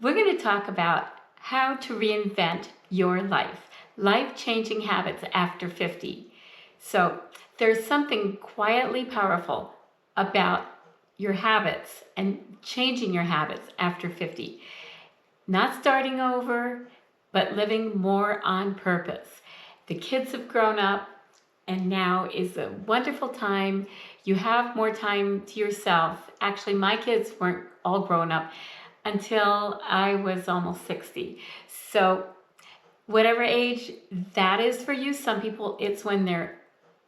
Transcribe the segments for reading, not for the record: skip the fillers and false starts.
We're going to talk about how to reinvent your life-changing habits after 50. So there's something quietly powerful about your habits and changing your habits after 50. Not starting over, but living more on purpose. The kids have grown up, and now is a wonderful time. You have more time to yourself. Actually, my kids weren't all grown up until I was almost 60. So whatever age that is for you, some people it's when they're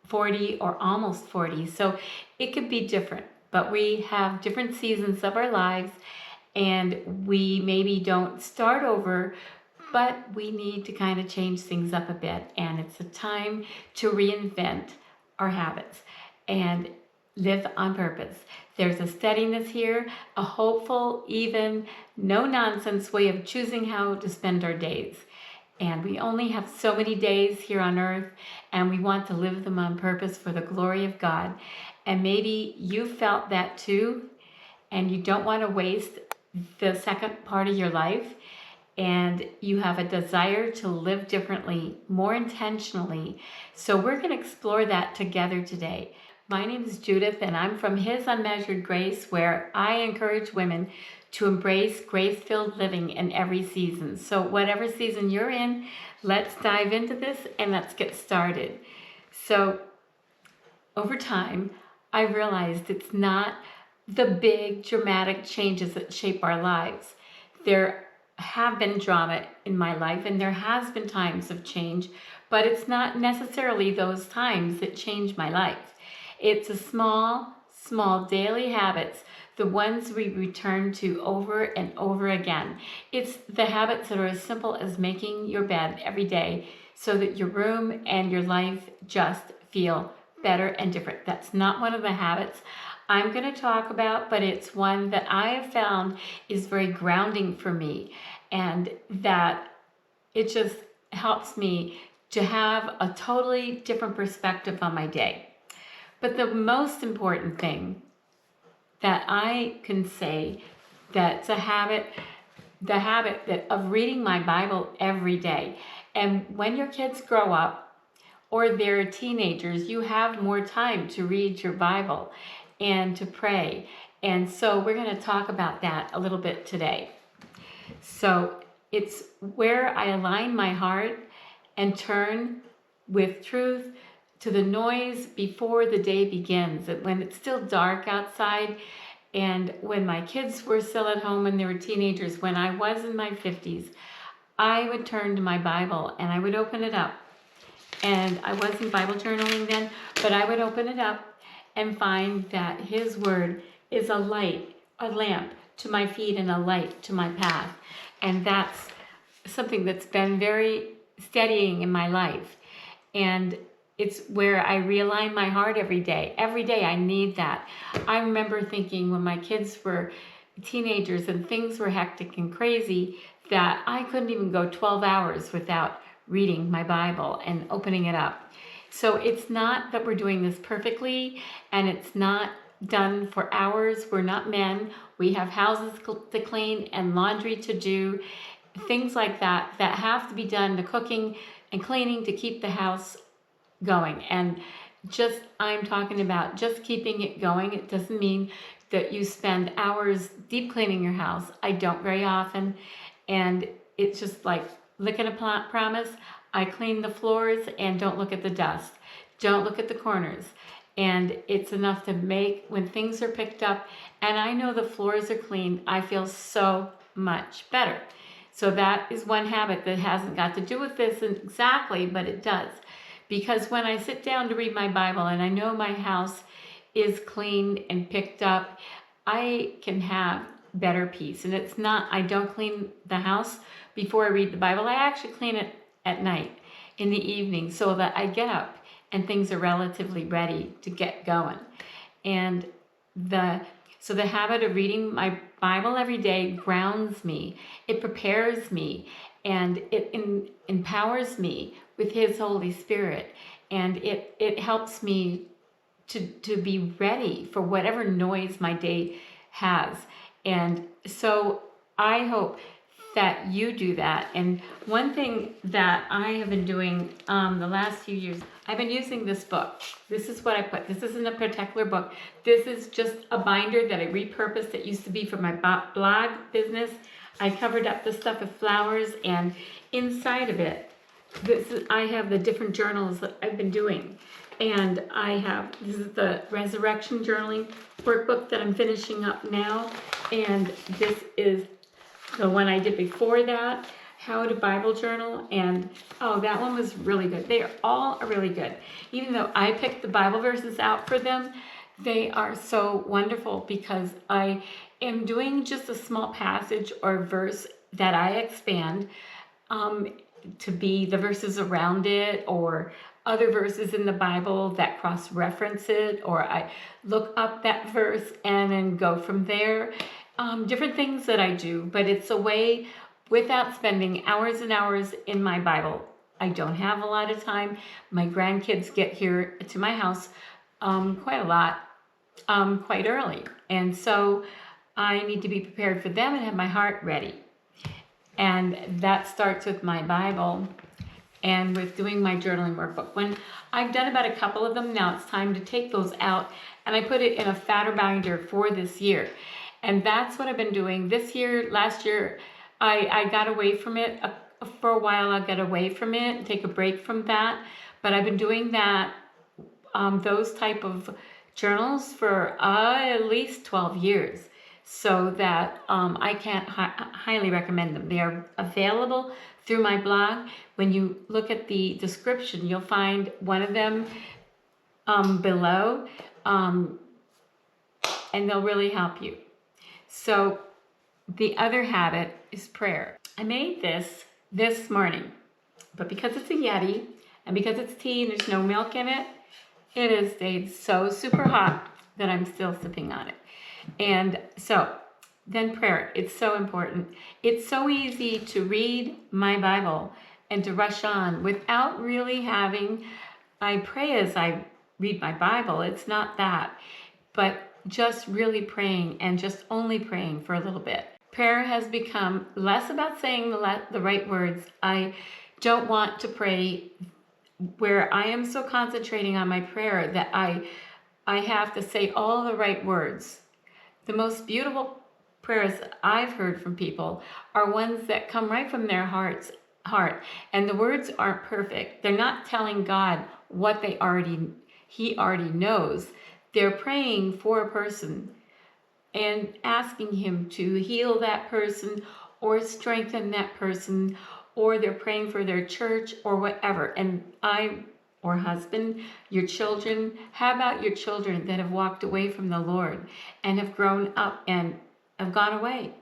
40 or almost 40. So it could be different, but we have different seasons of our lives, and we maybe don't start over, but we need to kind of change things up a bit. And it's a time to reinvent our habits and live on purpose. There's a steadiness here, a hopeful, even no-nonsense way of choosing how to spend our days. And we only have so many days here on earth, and we want to live them on purpose for the glory of God. And maybe you felt that too, and you don't want to waste the second part of your life, and you have a desire to live differently, more intentionally. So we're going to explore that together today. My name is Judith, and I'm from His Unmeasured Grace, where I encourage women to embrace grace-filled living in every season. So whatever season you're in, let's dive into this and let's get started. So over time, I realized it's not the big dramatic changes that shape our lives. There have been drama in my life, and there has been times of change, but it's not necessarily those times that change my life. It's the small daily habits, the ones we return to over and over again. It's the habits that are as simple as making your bed every day so that your room and your life just feel better and different. That's not one of the habits I'm going to talk about, but it's one that I have found is very grounding for me, and that it just helps me to have a totally different perspective on my day. But the most important thing that I can say that's a habit, the habit of reading my Bible every day. And when your kids grow up or they're teenagers, you have more time to read your Bible and to pray. And so we're going to talk about that a little bit today. So it's where I align my heart and turn with truth to the noise before the day begins. When it's still dark outside, and when my kids were still at home and they were teenagers, when I was in my 50s, I would turn to my Bible and I would open it up. And I wasn't Bible journaling then, but I would open it up and find that His Word is a light, a lamp to my feet and a light to my path. And that's something that's been very steadying in my life. And it's where I realign my heart every day. Every day I need that. I remember thinking when my kids were teenagers and things were hectic and crazy that I couldn't even go 12 hours without reading my Bible and opening it up. So it's not that we're doing this perfectly, and it's not done for hours. We're not men. We have houses to clean and laundry to do, things like that that have to be done, the cooking and cleaning to keep the house going. And just, I'm talking about just keeping it going. It doesn't mean that you spend hours deep cleaning your house. I don't very often. And it's just like licking a promise. I clean the floors and don't look at the dust. Don't look at the corners. And it's enough to make, when things are picked up and I know the floors are clean, I feel so much better. So that is one habit that hasn't got to do with this exactly, but it does. Because when I sit down to read my Bible and I know my house is clean and picked up, I can have better peace. And it's not, I don't clean the house before I read the Bible. I actually clean it at night in the evening so that I get up and things are relatively ready to get going. And so the habit of reading my Bible every day grounds me. It prepares me, and it empowers me with His Holy Spirit. And it helps me to be ready for whatever noise my day has. And so I hope that you do that. And one thing that I have been doing the last few years, I've been using this book. This is what I put. This isn't a particular book. This is just a binder that I repurposed. It used to be for my blog business. I covered up the stuff with flowers, and inside of it, I have the different journals that I've been doing. And this is the Resurrection Journaling workbook that I'm finishing up now. And this is the one I did before that, How to Bible Journal. And oh, that one was really good. They are all really good. Even though I picked the Bible verses out for them, they are so wonderful because I am doing just a small passage or verse that I expand to be the verses around it, or other verses in the Bible that cross-reference it, or I look up that verse and then go from there. Different things that I do, but it's a way without spending hours and hours in my Bible. I don't have a lot of time. My grandkids get here to my house quite a lot, quite early. And so I need to be prepared for them and have my heart ready. And that starts with my Bible and with doing my journaling workbook. When I've done about a couple of them, now it's time to take those out, and I put it in a fatter binder for this year. And that's what I've been doing this year. Last year, I got away from it. For a while, I got away from it and take a break from that. But I've been doing that, those type of journals for at least 12 years. So that I can't highly recommend them. They are available through my blog. When you look at the description, you'll find one of them below, and they'll really help you. So the other habit is prayer. I made this morning, but because it's a Yeti and because it's tea and there's no milk in it, it has stayed so super hot that I'm still sipping on it. And so then prayer, it's so important. It's so easy to read my Bible and to rush on without really I pray as I read my Bible. It's not that, but just really praying and just only praying for a little bit. Prayer has become less about saying the right words. I don't want to pray where I am so concentrating on my prayer that I have to say all the right words. The most beautiful prayers I've heard from people are ones that come right from their heart. And the words aren't perfect. They're not telling God what He already knows. They're praying for a person and asking Him to heal that person or strengthen that person, or they're praying for their church or whatever. And or husband, your children. How about your children that have walked away from the Lord and have grown up and have gone away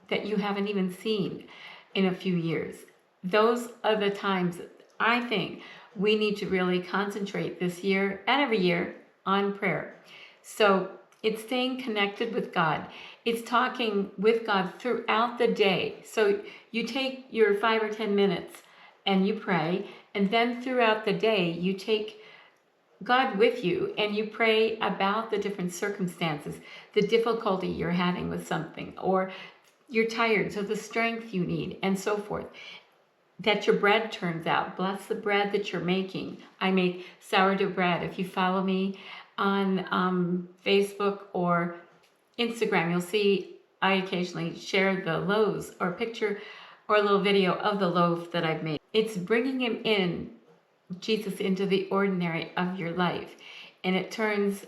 that you haven't even seen in a few years? Those are the times that I think we need to really concentrate this year and every year on prayer. So it's staying connected with God. It's talking with God throughout the day. So you take your 5 or 10 minutes and you pray, and then throughout the day you take God with you and you pray about the different circumstances, the difficulty you're having with something, or you're tired, so the strength you need, and so forth. That your bread turns out. Bless the bread that you're making. I make sourdough bread. If you follow me on Facebook or Instagram, you'll see I occasionally share the loaves or picture or a little video of the loaf that I've made. It's bringing Him in, Jesus, into the ordinary of your life. And it turns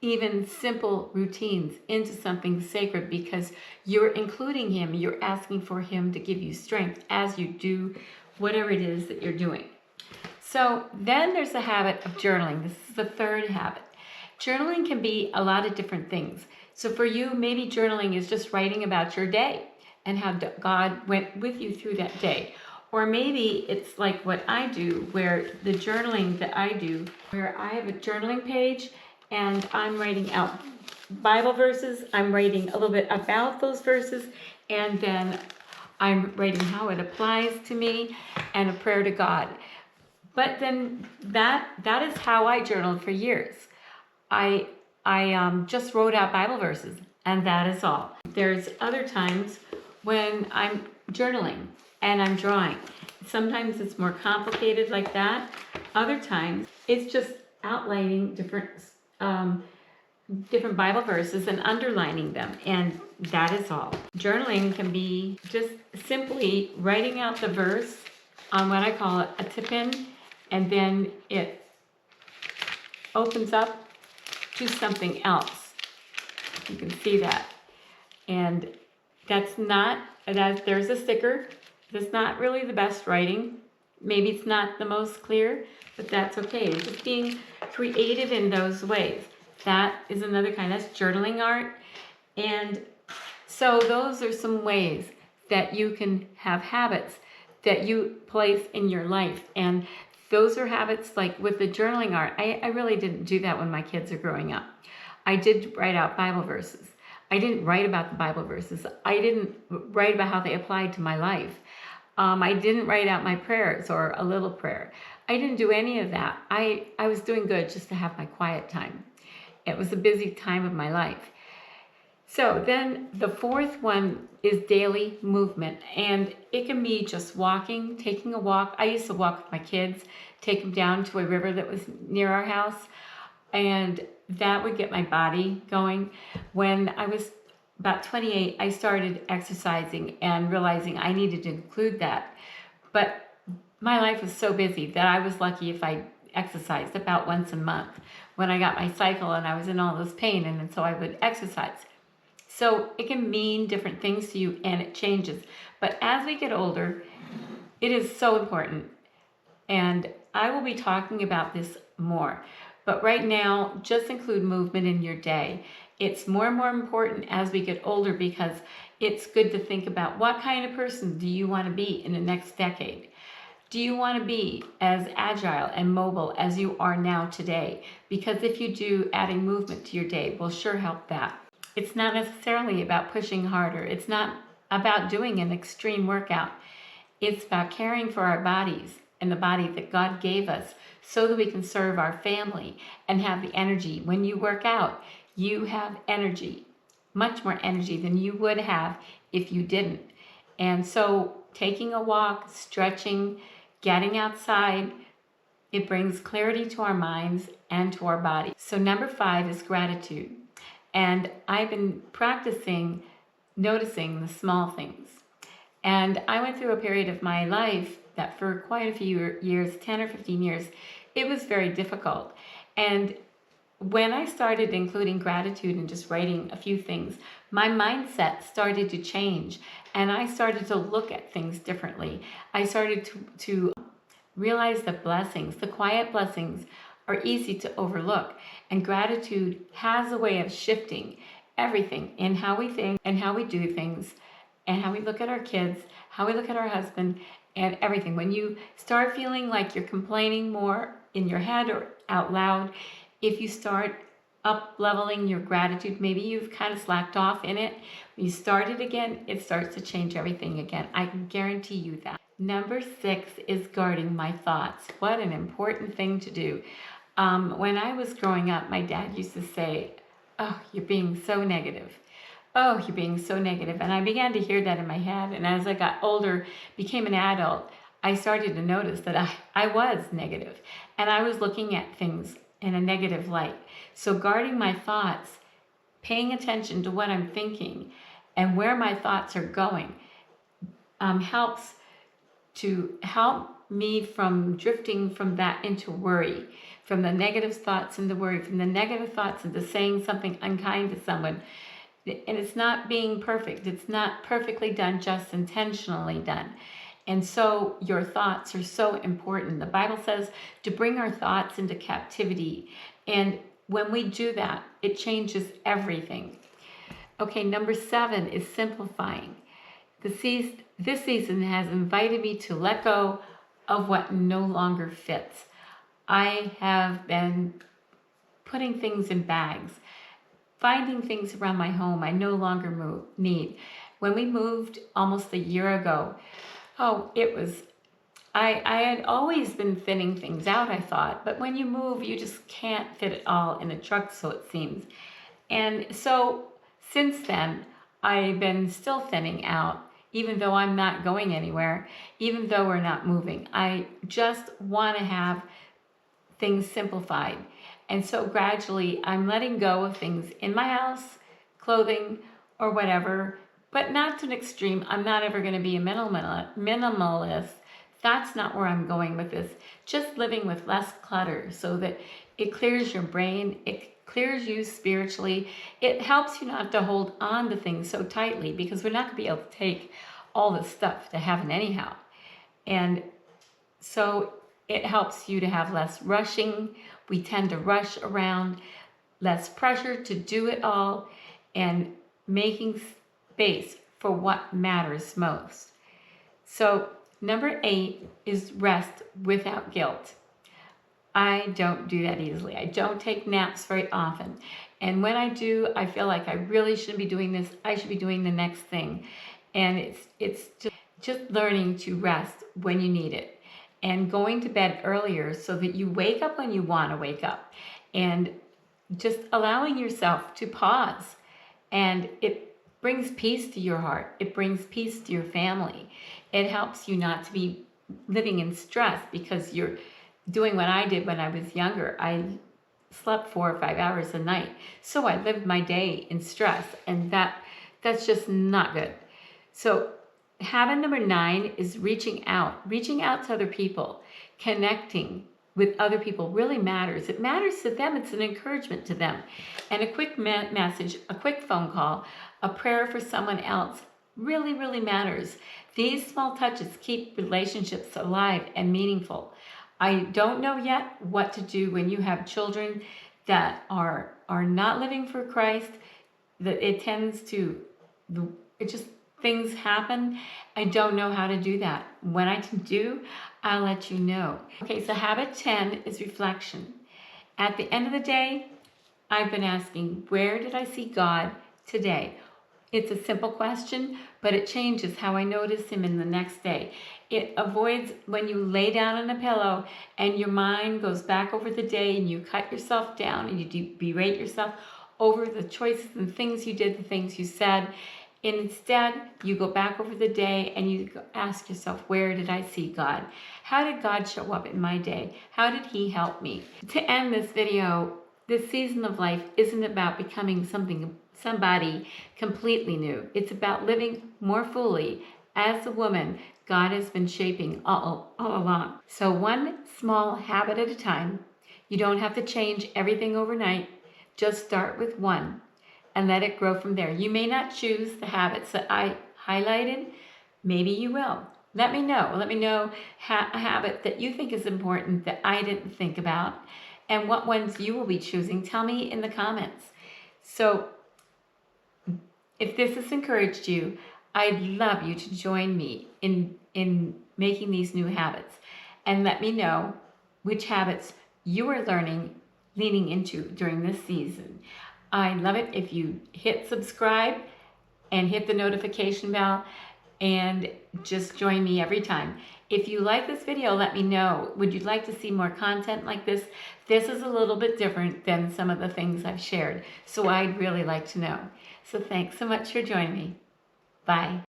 even simple routines into something sacred because you're including Him. You're asking for Him to give you strength as you do whatever it is that you're doing. So then there's the habit of journaling. This is the third habit. Journaling can be a lot of different things. So for you, maybe journaling is just writing about your day and how God went with you through that day. Or maybe it's like what I do, where the journaling that I do, where I have a journaling page and I'm writing out Bible verses. I'm writing a little bit about those verses, and then I'm writing how it applies to me and a prayer to God. But then that is how I journaled for years. I just wrote out Bible verses, and that is all. There's other times when I'm journaling and I'm drawing. Sometimes it's more complicated like that. Other times it's just outlining different Bible verses and underlining them, and that is all. Journaling can be just simply writing out the verse on what I call a tip-in, and then it opens up to something else. You can see that. And there's a sticker. That's not really the best writing. Maybe it's not the most clear, but that's okay. Just being creative in those ways. That is another kind. That's journaling art. And so those are some ways that you can have habits that you place in your life. And those are habits like with the journaling art. I really didn't do that when my kids are growing up. I did write out Bible verses. I didn't write about the Bible verses. I didn't write about how they applied to my life. I didn't write out my prayers or a little prayer. I didn't do any of that. I was doing good just to have my quiet time. It was a busy time of my life. So then the fourth one is daily movement, and it can be just walking, taking a walk. I used to walk with my kids, take them down to a river that was near our house, and that would get my body going. When I was about 28, I started exercising and realizing I needed to include that. But my life was so busy that I was lucky if I exercised about once a month when I got my cycle and I was in all this pain, and so I would exercise. So it can mean different things to you and it changes. But as we get older, it is so important. And I will be talking about this more. But right now, just include movement in your day. It's more and more important as we get older because it's good to think about what kind of person do you want to be in the next decade? Do you want to be as agile and mobile as you are now today? Because if you do, adding movement to your day will sure help that. It's not necessarily about pushing harder. It's not about doing an extreme workout. It's about caring for our bodies and the body that God gave us so that we can serve our family and have the energy. When you work out, you have energy, much more energy than you would have if you didn't. And so taking a walk, stretching, getting outside, it brings clarity to our minds and to our body. So number 5 is gratitude. And I've been practicing noticing the small things. And I went through a period of my life that for quite a few years, 10 or 15 years, it was very difficult. And when I started including gratitude and just writing a few things, my mindset started to change and I started to look at things differently. I started to realize that blessings, the quiet blessings, are easy to overlook. And gratitude has a way of shifting everything in how we think and how we do things and how we look at our kids, how we look at our husband, and everything. When you start feeling like you're complaining more in your head or out loud, if you start up-leveling your gratitude, maybe you've kind of slacked off in it. When you start it again, it starts to change everything again. I can guarantee you that. Number 6 is guarding my thoughts. What an important thing to do. When I was growing up, my dad used to say, "Oh, you're being so negative. Oh, you're being so negative." And I began to hear that in my head. And as I got older, became an adult, I started to notice that I was negative and I was looking at things in a negative light. So guarding my thoughts, paying attention to what I'm thinking and where my thoughts are going, helps me from drifting from that into worry, from the negative thoughts into worry, from the negative thoughts into saying something unkind to someone. And it's not being perfect. It's not perfectly done, just intentionally done. And so your thoughts are so important. The Bible says to bring our thoughts into captivity. And when we do that, it changes everything. Okay, number 7 is simplifying. This season has invited me to let go of what no longer fits. I have been putting things in bags, finding things around my home I no longer need. When we moved almost a year ago, I had always been thinning things out, I thought, but when you move, you just can't fit it all in a truck, so it seems. And so since then, I've been still thinning out, even though I'm not going anywhere, even though we're not moving. I just want to have things simplified. And so gradually I'm letting go of things in my house, clothing, or whatever, but not to an extreme. I'm not ever going to be a minimalist. That's not where I'm going with this. Just living with less clutter so that it clears your brain, it clears you spiritually. It helps you not to hold on to things so tightly, because we're not going to be able to take all this stuff to heaven anyhow. And so it helps you to have less rushing. We tend to rush around, less pressure to do it all, and making space for what matters most. So number 8 is rest without guilt. I don't do that easily. I don't take naps very often. And when I do, I feel like I really shouldn't be doing this. I should be doing the next thing. And it's just learning to rest when you need it, and going to bed earlier so that you wake up when you want to wake up, and just allowing yourself to pause. And it brings peace to your heart. It brings peace to your family. It helps you not to be living in stress because you're doing what I did when I was younger. I slept 4 or 5 hours a night. So I lived my day in stress, and that's just not good. So habit number 9 is reaching out to other people. Connecting with other people really matters. It matters to them. It's an encouragement to them. And a quick message, a quick phone call, a prayer for someone else really, really matters. These small touches keep relationships alive and meaningful. I don't know yet what to do when you have children that are not living for Christ. That it tends to, things happen. I don't know how to do that. When I can do, I'll let you know. Okay, so habit 10 is reflection. At the end of the day, I've been asking, where did I see God today? It's a simple question, but it changes how I notice him in the next day. It avoids when you lay down on a pillow and your mind goes back over the day and you cut yourself down and you berate yourself over the choices and things you did, the things you said. Instead, you go back over the day and you ask yourself, where did I see God? How did God show up in my day? How did he help me? To end this video, this season of life isn't about becoming somebody completely new. It's about living more fully as the woman God has been shaping all along. So one small habit at a time. You don't have to change everything overnight. Just start with one and let it grow from there. You may not choose the habits that I highlighted. Maybe you will. Let me know. Let me know a habit that you think is important that I didn't think about, and what ones you will be choosing. Tell me in the comments. So if this has encouraged you, I'd love you to join me in making these new habits, and let me know which habits you are leaning into during this season. I'd love it if you hit subscribe and hit the notification bell and just join me every time. If you like this video, let me know. Would you like to see more content like this? This is a little bit different than some of the things I've shared, so I'd really like to know. So thanks so much for joining me. Bye.